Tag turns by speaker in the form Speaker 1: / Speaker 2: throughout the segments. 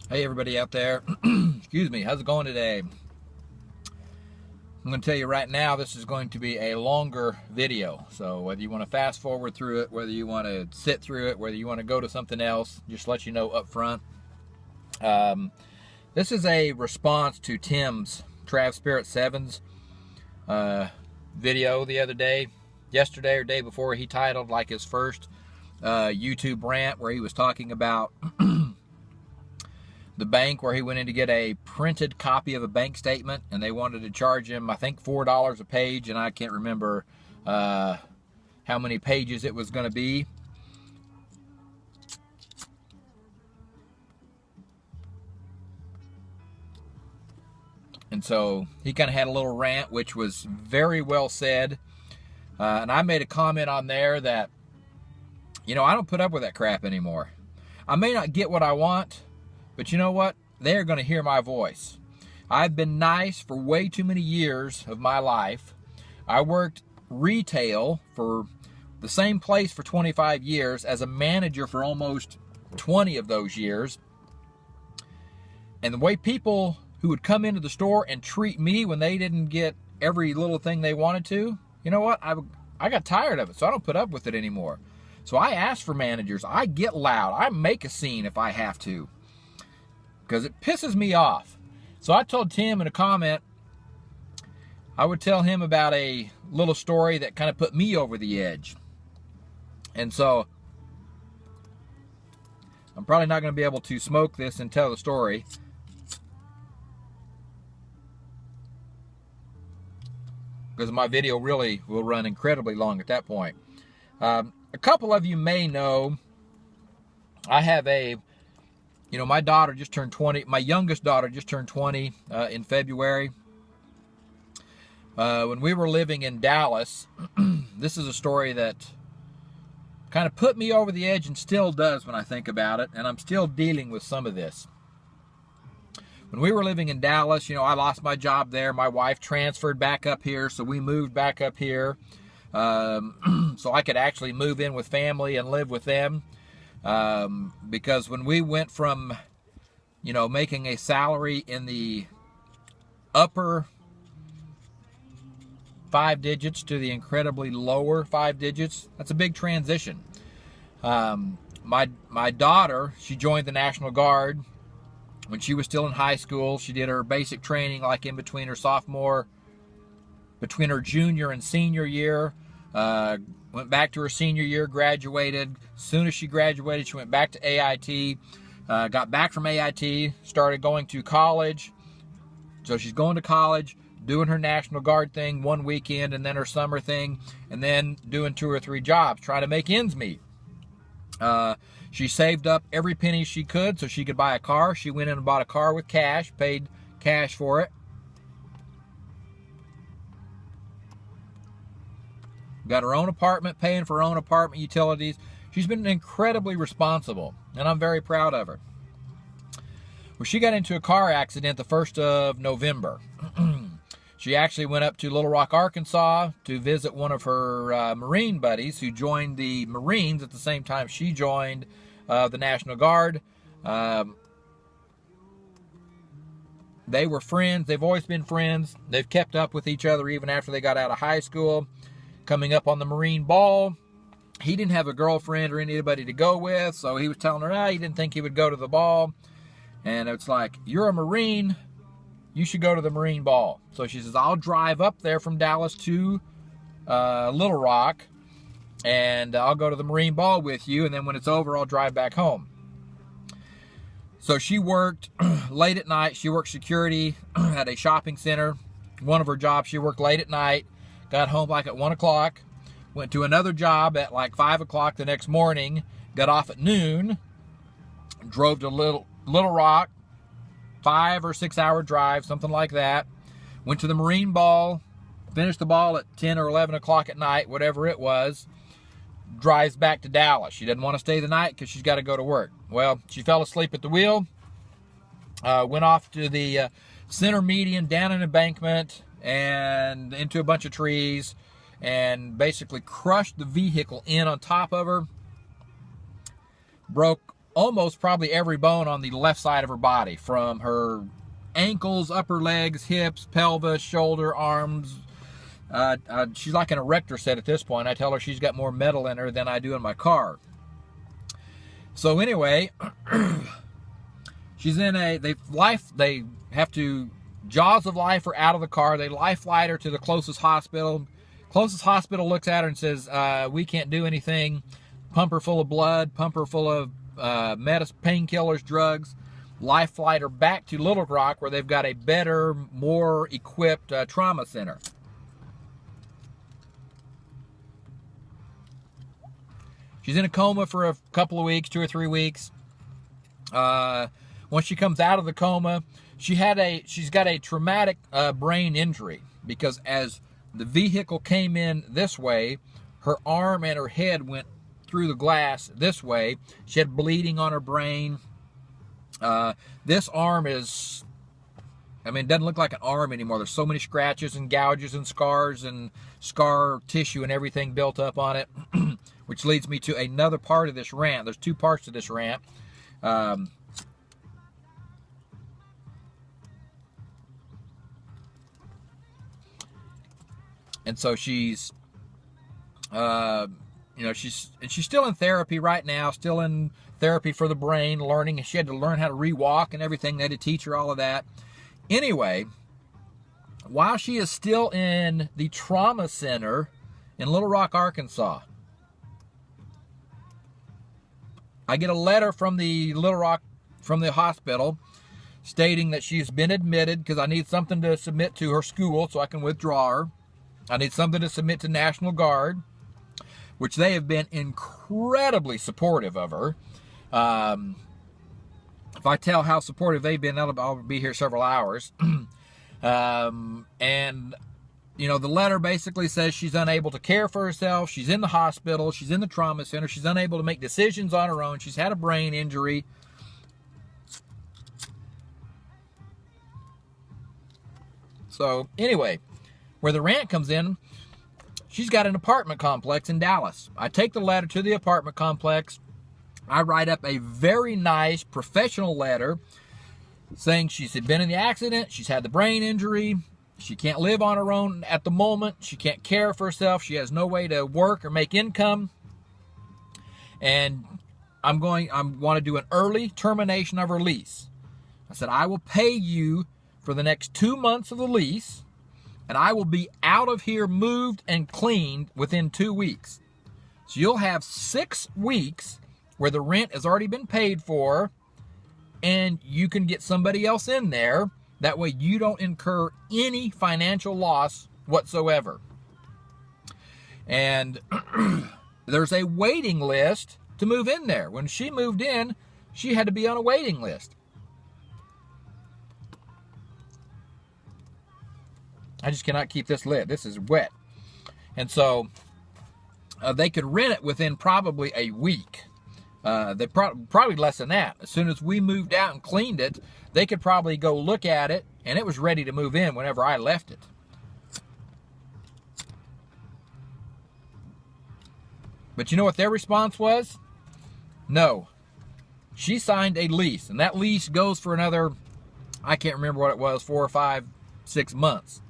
Speaker 1: Hey everybody out there, excuse me, how's it going today? I'm going to tell you right now, this is going to be a longer video. So whether you want to fast forward through it, whether you want to sit through it, whether you want to go to something else, just let you know up front. This is a response to Tim's Travspirit7's video the other day, yesterday or day before. He titled like his first YouTube rant where he was talking about the bank, where he went in to get a printed copy of a bank statement and they wanted to charge him, I think, $4 a page, and I can't remember how many pages it was going to be. And so he kind of had a little rant, which was very well said. And I made a comment on there that, you know, I don't put up with that crap anymore. I may not get what I want, but you know what? They're going to hear my voice. I've been nice for way too many years of my life. I worked retail for the same place for 25 years, as a manager for almost 20 of those years. And the way people who would come into the store and treat me when they didn't get every little thing they wanted to, you know what? I got tired of it, so I don't put up with it anymore. So I ask for managers. I get loud. I make a scene if I have to, because it pisses me off. So I told Tim in a comment, I would tell him about a little story that kind of put me over the edge. And so I'm probably not going to be able to smoke this and tell the story, because my video really will run incredibly long at that point. A couple of you may know I have my daughter just turned 20. My youngest daughter just turned 20 in February. When we were living in Dallas, this is a story that kind of put me over the edge and still does when I think about it, and I'm still dealing with some of this. When we were living in Dallas, I lost my job there. My wife transferred back up here, so we moved back up here so I could actually move in with family and live with them. Because when we went from, making a salary in the upper 5 digits to the incredibly lower 5 digits, that's a big transition. My daughter, she joined the National Guard when she was still in high school. She did her basic training like in between her junior and senior year. Went back to her senior year, graduated. As soon as she graduated, she went back to AIT, got back from AIT, started going to college. So she's going to college, doing her National Guard thing one weekend, and then her summer thing, and then doing 2 or 3 jobs, trying to make ends meet. She saved up every penny she could so she could buy a car. She went in and bought a car with cash, paid cash for it. Got her own apartment, paying for her own apartment utilities. She's been incredibly responsible, and I'm very proud of her. Well, she got into a car accident the 1st of November. She actually went up to Little Rock, Arkansas to visit one of her Marine buddies who joined the Marines at the same time she joined the National Guard. They were friends. They've always been friends. They've kept up with each other even after they got out of high school. Coming up on the Marine ball, he didn't have a girlfriend or anybody to go with, so he was telling her, he didn't think he would go to the ball. And it's like, you're a Marine, you should go to the Marine ball. So she says, I'll drive up there from Dallas to Little Rock, and I'll go to the Marine ball with you, and then when it's over, I'll drive back home. So she worked late at night. She worked security at a shopping center. One of her jobs, she worked late at night. Got home like at 1 o'clock, went to another job at like 5 o'clock the next morning, got off at noon, drove to Little Rock, 5 or 6 hour drive, something like that. Went to the Marine ball, finished the ball at 10 or 11 o'clock at night, whatever it was, drives back to Dallas. She doesn't want to stay the night because she's got to go to work. Well, she fell asleep at the wheel, went off to the center median down an embankment and into a bunch of trees, and basically crushed the vehicle in on top of her. Broke almost probably every bone on the left side of her body, from her ankles, upper legs, hips, pelvis, shoulder, arms. She's like an erector set at this point. I tell her she's got more metal in her than I do in my car. So anyway, she's in they have to, jaws of life are out of the car. They life flight her to the closest hospital. Closest hospital looks at her and says, we can't do anything. Pump her full of blood, pump her full of painkillers, drugs. Life flight her back to Little Rock, where they've got a better, more equipped trauma center. She's in a coma for a couple of weeks, 2 or 3 weeks. Once she comes out of the coma, she's got a traumatic brain injury, because as the vehicle came in this way, her arm and her head went through the glass this way. She had bleeding on her brain. This arm is, it doesn't look like an arm anymore. There's so many scratches and gouges and scars and scar tissue and everything built up on it, which leads me to another part of this rant. There's 2 parts to this rant. And so she's, she's still in therapy right now, still in therapy for the brain, learning. She had to learn how to re-walk and everything. They had to teach her all of that. Anyway, while she is still in the trauma center in Little Rock, Arkansas, I get a letter from the from the hospital, stating that she's been admitted, because I need something to submit to her school so I can withdraw her. I need something to submit to National Guard, which they have been incredibly supportive of her. If I tell how supportive they've been, I'll be here several hours. And, the letter basically says she's unable to care for herself. She's in the hospital. She's in the trauma center. She's unable to make decisions on her own. She's had a brain injury. So, anyway, where the rant comes in, she's got an apartment complex in Dallas. I take the letter to the apartment complex. I write up a very nice professional letter saying she's been in the accident, she's had the brain injury, she can't live on her own at the moment, she can't care for herself, she has no way to work or make income, and I want to do an early termination of her lease. I said, I will pay you for the next 2 months of the lease, and I will be out of here, moved and cleaned within 2 weeks. So you'll have 6 weeks where the rent has already been paid for, and you can get somebody else in there. That way you don't incur any financial loss whatsoever. And there's a waiting list to move in there. When she moved in, she had to be on a waiting list. I just cannot keep this lit. This is wet. And so they could rent it within probably a week. They probably less than that. As soon as we moved out and cleaned it, they could probably go look at it, and it was ready to move in whenever I left it. But you know what their response was? No. She signed a lease, and that lease goes for another, I can't remember what it was, 4 or 5, 6 months.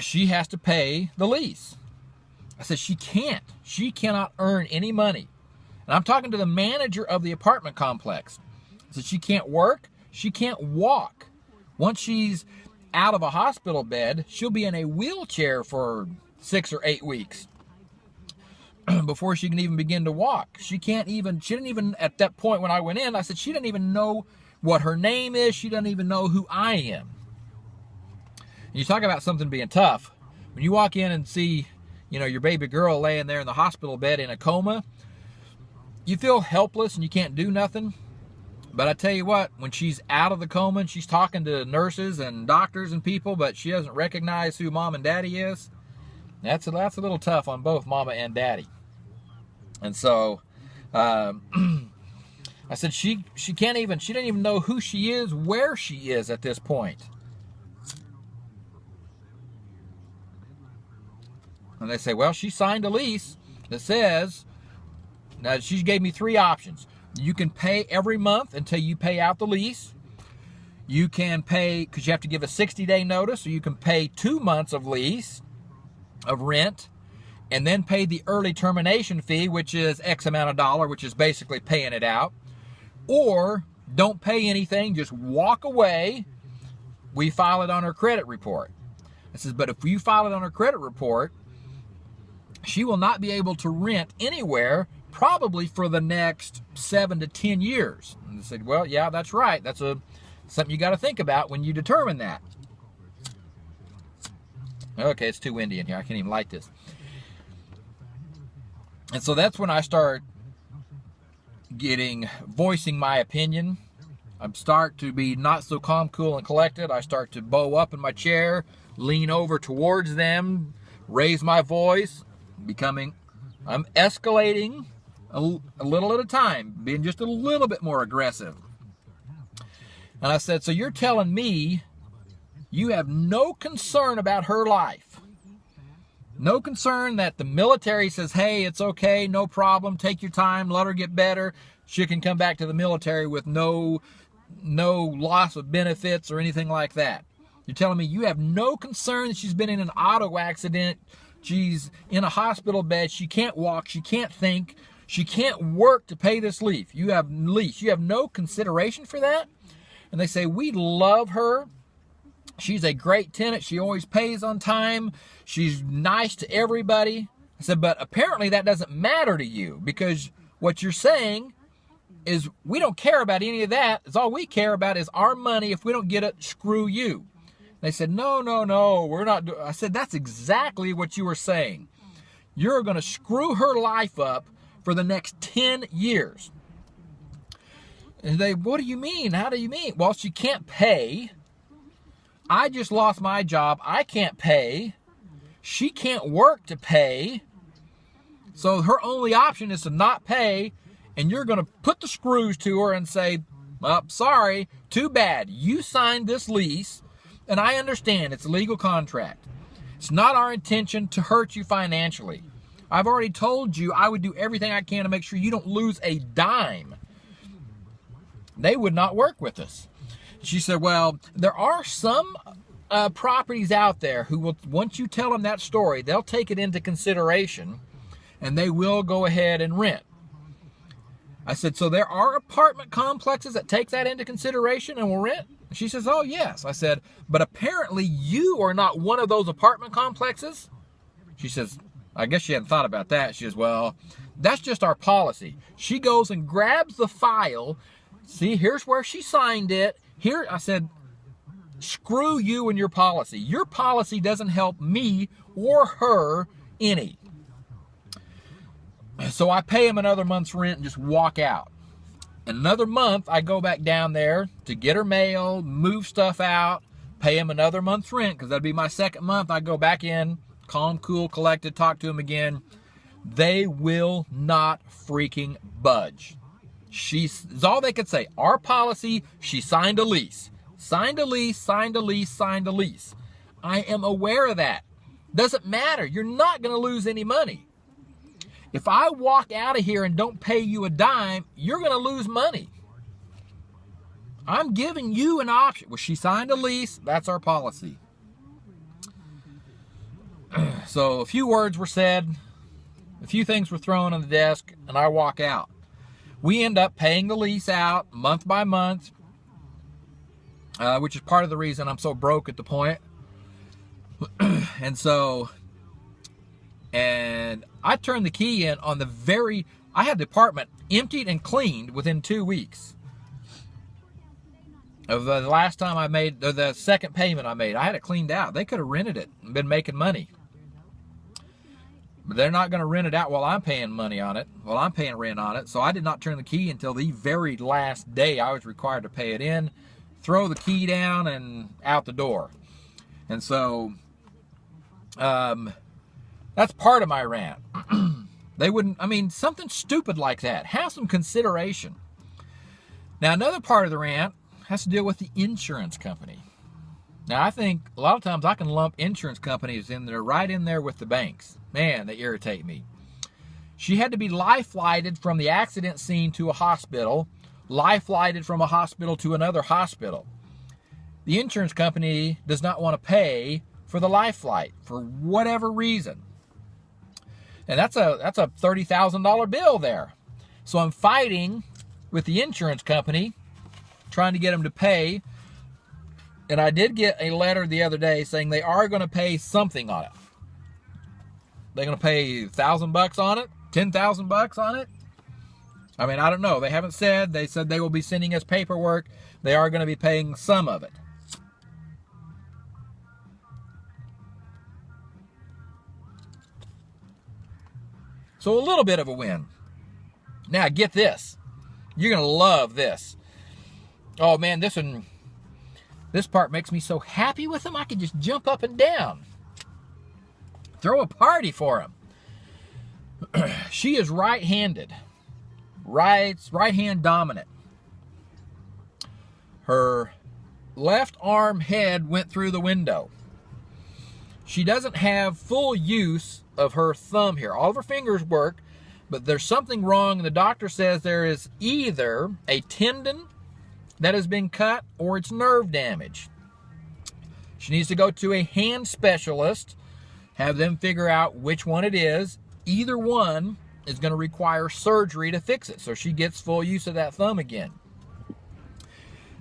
Speaker 1: She has to pay the lease. I said, she can't. She cannot earn any money. And I'm talking to the manager of the apartment complex. I said, she can't work. She can't walk. Once she's out of a hospital bed, she'll be in a wheelchair for 6 or 8 weeks before she can even begin to walk. She didn't even, at that point when I went in, I said, she doesn't even know what her name is. She doesn't even know who I am. And you talk about something being tough. When you walk in and see, your baby girl laying there in the hospital bed in a coma, you feel helpless and you can't do nothing. But I tell you what, when she's out of the coma and she's talking to nurses and doctors and people, but she doesn't recognize who mom and daddy is, that's a little tough on both mama and daddy. And so I said she didn't even know who she is, where she is at this point. And they say, well, she signed a lease that says Now, she gave me 3 options. You can pay every month until you pay out the lease. You can pay, because you have to give a 60-day notice, so you can pay 2 months of lease, of rent, and then pay the early termination fee, which is X amount of dollar, which is basically paying it out. Or don't pay anything, just walk away. We file it on her credit report. I says, but if you file it on her credit report, she will not be able to rent anywhere probably for the next 7 to 10 years. And I said, well, yeah, that's right. That's something you got to think about when you determine that. Okay, it's too windy in here. I can't even light this. And so that's when I start voicing my opinion. I start to be not so calm, cool, and collected. I start to bow up in my chair, lean over towards them, raise my voice, I'm escalating a little at a time, being just a little bit more aggressive. And I said, so you're telling me you have no concern about her life? No concern that the military says, hey, it's okay, no problem, take your time, let her get better. She can come back to the military with no loss of benefits or anything like that. You're telling me you have no concern that she's been in an auto accident, she's in a hospital bed, she can't walk, she can't think, she can't work to pay this lease. You have no consideration for that? And they say, we love her. She's a great tenant. She always pays on time. She's nice to everybody. I said, but apparently that doesn't matter to you, because what you're saying is we don't care about any of that. It's all we care about is our money. If we don't get it, screw you. They said, no, we're not doing. I said, that's exactly what you were saying. You're going to screw her life up for the next 10 years. And they, what do you mean? How do you mean? Well, she can't pay. I just lost my job. I can't pay. She can't work to pay. So her only option is to not pay. And you're going to put the screws to her and say, well, sorry, too bad. You signed this lease. And I understand it's a legal contract. It's not our intention to hurt you financially. I've already told you I would do everything I can to make sure you don't lose a dime. They would not work with us. She said, well, there are some properties out there who will, once you tell them that story, they'll take it into consideration and they will go ahead and rent. I said, so there are apartment complexes that take that into consideration and will rent? She says, oh, yes. I said, but apparently you are not one of those apartment complexes. She says, I guess she hadn't thought about that. She says, well, that's just our policy. She goes and grabs the file. See, here's where she signed it. Here, I said, screw you and your policy. Your policy doesn't help me or her any. So I pay him another month's rent and just walk out. In another month, I go back down there to get her mail, move stuff out, pay him another month's rent, because that'd be my second month. I go back in, calm, cool, collected, talk to him again. They will not freaking budge. She's all they could say. Our policy, she signed a lease. Signed a lease, signed a lease, signed a lease. I am aware of that. Doesn't matter. You're not going to lose any money. If I walk out of here and don't pay you a dime, you're going to lose money. I'm giving you an option. Well, she signed a lease. That's our policy. So a few words were said. A few things were thrown on the desk, and I walk out. We end up paying the lease out month by month, which is part of the reason I'm so broke at the point. And I turned the key in on I had the apartment emptied and cleaned within 2 weeks of the last time I made, the second payment I made. I had it cleaned out. They could have rented it and been making money. But they're not going to rent it out while I'm paying money on it, while I'm paying rent on it. So I did not turn the key until the very last day I was required to pay it in, throw the key down, and out the door. And so, that's part of my rant. They wouldn't, something stupid like that. Have some consideration. Now, another part of the rant has to deal with the insurance company. Now, I think a lot of times I can lump insurance companies in there, right in there with the banks. Man, they irritate me. She had to be life-flighted from the accident scene to a hospital, life-flighted from a hospital to another hospital. The insurance company does not want to pay for the life flight for whatever reason. And that's a $30,000 bill there. So I'm fighting with the insurance company, trying to get them to pay. And I did get a letter the other day saying they are going to pay something on it. They're going to pay $1,000 on it, $10,000 on it. I mean, I don't know. They haven't said. They said they will be sending us paperwork. They are going to be paying some of it. So a little bit of a win. Now get this. You're going to love this. Oh man, this part makes me so happy with them. I could just jump up and down. Throw a party for him. She is right-handed. Right-hand dominant. Her left arm head went through the window. She doesn't have full use of her thumb here. All of her fingers work, but there's something wrong, and the doctor says there is either a tendon that has been cut or it's nerve damage. She needs to go to a hand specialist, have them figure out which one it is. Either one is going to require surgery to fix it, so she gets full use of that thumb again.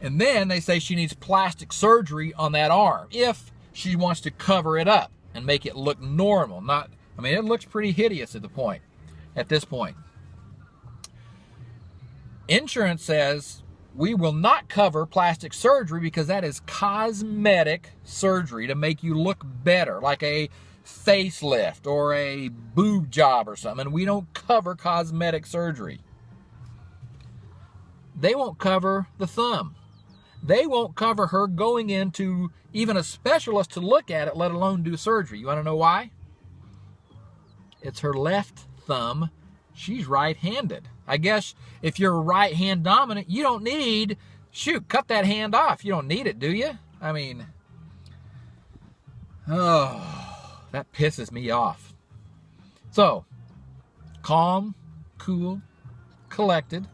Speaker 1: And then they say she needs plastic surgery on that arm if she wants to cover it up and make it look normal. It looks pretty hideous at this point. Insurance says we will not cover plastic surgery because that is cosmetic surgery to make you look better, like a facelift or a boob job or something. And we don't cover cosmetic surgery. They won't cover the thumb. They won't cover her going into even a specialist to look at it, let alone do surgery. You want to know why? It's her left thumb. She's right-handed. I guess if you're right hand dominant, you don't need, cut that hand off. You don't need it, do you? I mean, oh, that pisses me off. So, calm, cool, collected.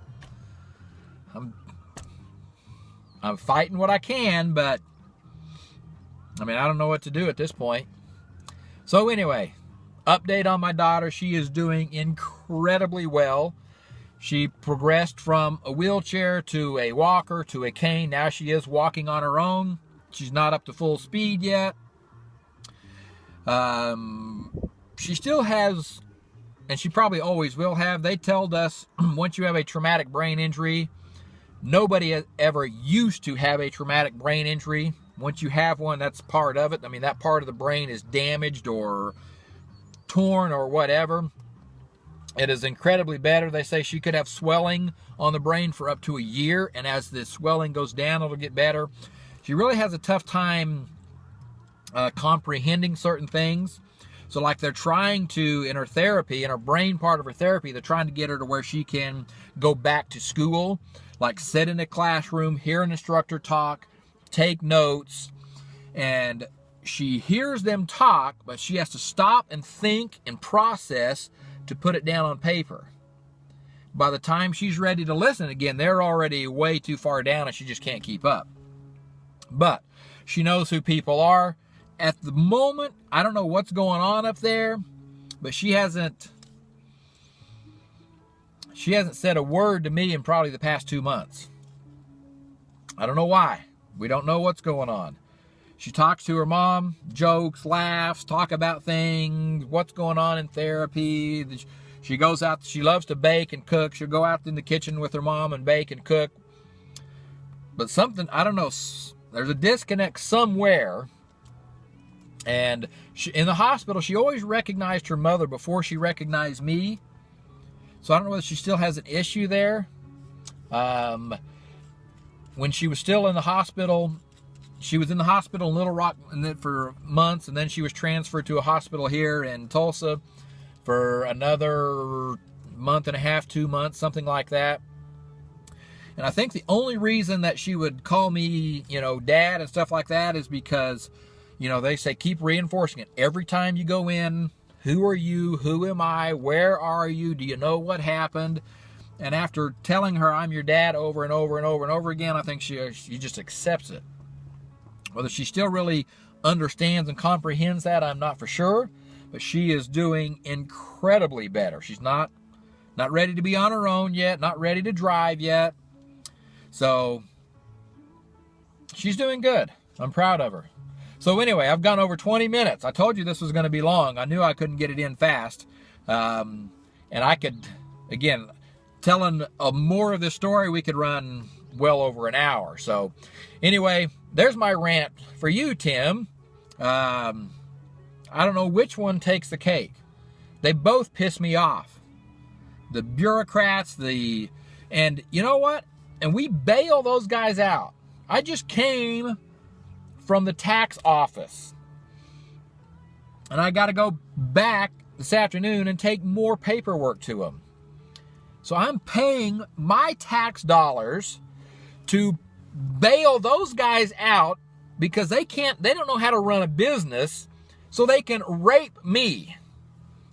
Speaker 1: I'm fighting what I can, but I don't know what to do at this point. So anyway, update on my daughter. She is doing incredibly well. She progressed from a wheelchair to a walker to a cane. Now she is walking on her own. She's not up to full speed yet. She still has, and she probably always will have, they told us once you have a traumatic brain injury, nobody has ever used to have a traumatic brain injury. Once you have one, that's part of it. That part of the brain is damaged or torn or whatever. It is incredibly better. They say she could have swelling on the brain for up to a year, and as the swelling goes down, it'll get better. She really has a tough time comprehending certain things. So like they're trying to, in her therapy, in her brain part of her therapy, they're trying to get her to where she can go back to school, like sit in a classroom, hear an instructor talk, take notes, and she hears them talk, but she has to stop and think and process to put it down on paper. By the time she's ready to listen again, they're already way too far down and she just can't keep up. But she knows who people are. At the moment, I don't know what's going on up there, but she hasn't said a word to me in probably the past 2 months. I don't know why. We don't know what's going on. She talks to her mom, jokes, laughs, talk about things, what's going on in therapy. She goes out, she loves to bake and cook. She'll go out in the kitchen with her mom and bake and cook. But something, I don't know, there's a disconnect somewhere. And in the hospital, she always recognized her mother before she recognized me. So I don't know whether she still has an issue there. When she was still in the hospital, she was in the hospital in Little Rock for months, and then she was transferred to a hospital here in Tulsa for another month and a half, 2 months, something like that. And I think the only reason that she would call me, dad and stuff like that is because, they say keep reinforcing it. Every time you go in, Who are you? Who am I? Where are you? Do you know what happened? And after telling her I'm your dad over and over and over and over again, I think she just accepts it. Whether she still really understands and comprehends that, I'm not for sure. But she is doing incredibly better. She's not ready to be on her own yet, not ready to drive yet. So she's doing good. I'm proud of her. So anyway, I've gone over 20 minutes. I told you this was going to be long. I knew I couldn't get it in fast. And I could, again, telling more of this story, we could run well over an hour. So anyway, there's my rant for you, Tim. I don't know which one takes the cake. They both piss me off. The bureaucrats, and you know what? And we bail those guys out. I just came from the tax office. And I got to go back this afternoon and take more paperwork to them. So I'm paying my tax dollars to bail those guys out because they don't know how to run a business, so they can rape me.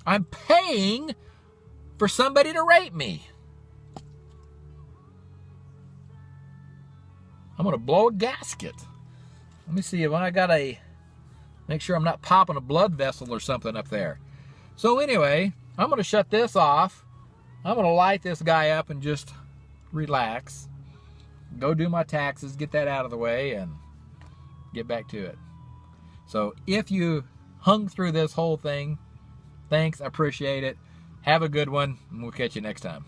Speaker 1: I'm paying for somebody to rape me. I'm going to blow a gasket. Let me see if I got make sure I'm not popping a blood vessel or something up there. So anyway, I'm going to shut this off. I'm going to light this guy up and just relax. Go do my taxes, get that out of the way, and get back to it. So if you hung through this whole thing, thanks, I appreciate it. Have a good one, and we'll catch you next time.